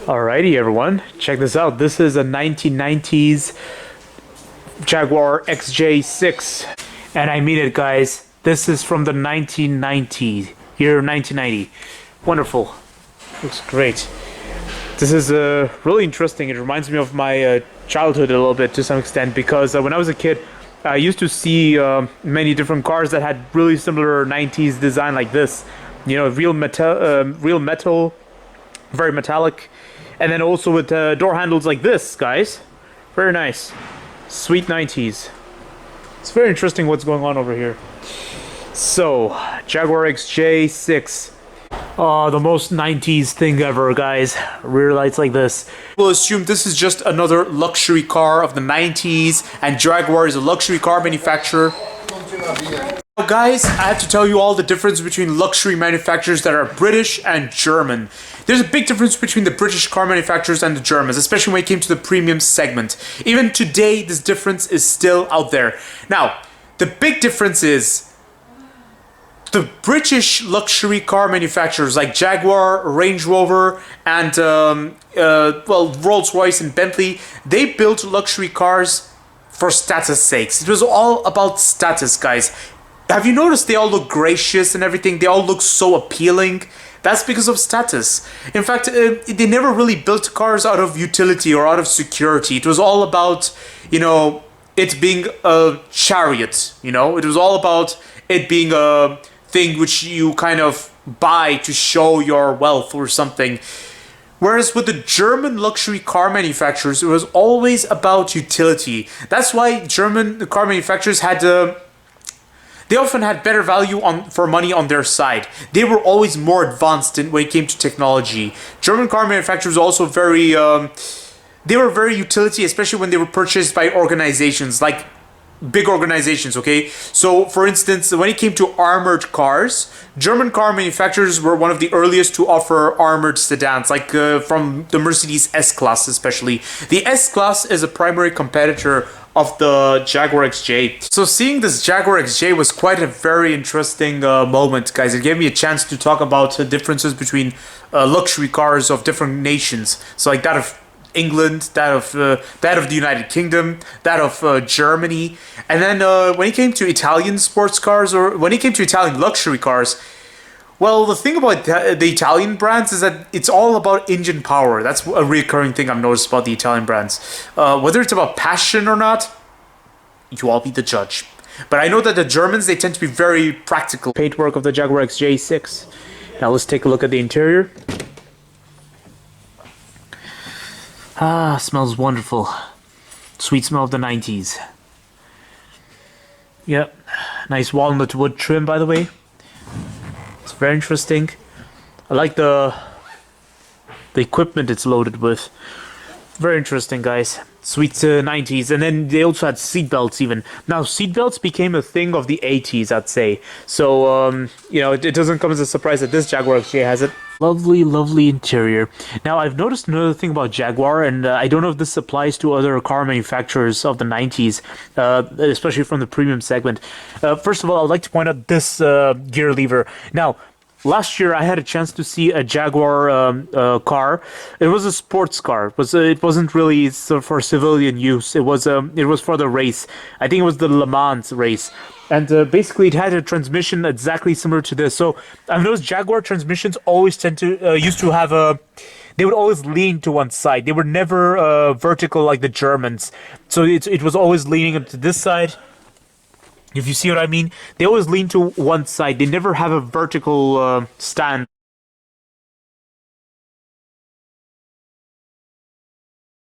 Alrighty, everyone, check this out. This is a 1990s Jaguar XJ6, and I mean it, guys. This is from the 1990 year, 1990. Wonderful, looks great. This is really interesting. It reminds me of my childhood a little bit to some extent because when I was a kid, I used to see many different cars that had really similar 90s design like this. You know, real metal, very metallic. And then also with door handles like this, guys. Very nice. Sweet 90s. It's very interesting what's going on over here. So, Jaguar XJ6. Oh, the most 90s thing ever, guys. Rear lights like this. We'll assume this is just another luxury car of the 90s, and Jaguar is a luxury car manufacturer. Now, guys, I have to tell you all the difference between luxury manufacturers that are British and German. There's a big difference between the British car manufacturers and the Germans, especially when it came to the premium segment. Even today, this difference is still out there. Now, the big difference is the British luxury car manufacturers like Jaguar, Range Rover, and Rolls-Royce and Bentley, they built luxury cars for status sakes. It was all about status, guys. Have you noticed they all look gracious and everything? They all look so appealing. That's because of status. In fact, they never really built cars out of utility or out of security. It was all about, you know, it being a chariot, you know? It was all about it being a thing which you kind of buy to show your wealth or something. Whereas with the German luxury car manufacturers, it was always about utility. That's why German car manufacturers had they often had better value for money on their side. They were always more advanced when it came to technology. German car manufacturers also they were very utility, especially when they were purchased by organizations, like big organizations, okay? So, for instance, when it came to armored cars, German car manufacturers were one of the earliest to offer armored sedans, like from the Mercedes S-Class especially. The S-Class is a primary competitor of the Jaguar XJ. So seeing this Jaguar XJ was quite a very interesting moment, guys. It gave me a chance to talk about the differences between luxury cars of different nations. So like that of England, that of the United Kingdom, that of Germany, and then when it came to Italian sports cars, or when it came to Italian luxury cars, well, the thing about the Italian brands is that it's all about engine power. That's a recurring thing I've noticed about the Italian brands. Whether it's about passion or not, you all be the judge. But I know that the Germans, they tend to be very practical. Paintwork of the Jaguar XJ6. Now let's take a look at the interior. Ah, smells wonderful. Sweet smell of the 90s. Yep. Nice walnut wood trim, by the way. It's very interesting. I like the equipment it's loaded with. Very interesting, guys. Sweet 90s. And then they also had seatbelts even. Now, seatbelts became a thing of the 80s, I'd say. So, you know, it doesn't come as a surprise that this Jaguar XJ has it. Lovely, lovely interior. Now, I've noticed another thing about Jaguar, and I don't know if this applies to other car manufacturers of the 90s, especially from the premium segment. First of all, I'd like to point out this gear lever. Now, last year, I had a chance to see a Jaguar car. It was a sports car. It wasn't really for civilian use. It was for the race. I think it was the Le Mans race. And basically, it had a transmission exactly similar to this. So I've noticed Jaguar transmissions always tend to used to have they would always lean to one side. They were never vertical like the Germans. So it was always leaning to this side. If you see what I mean, they always lean to one side. They never have a vertical stand.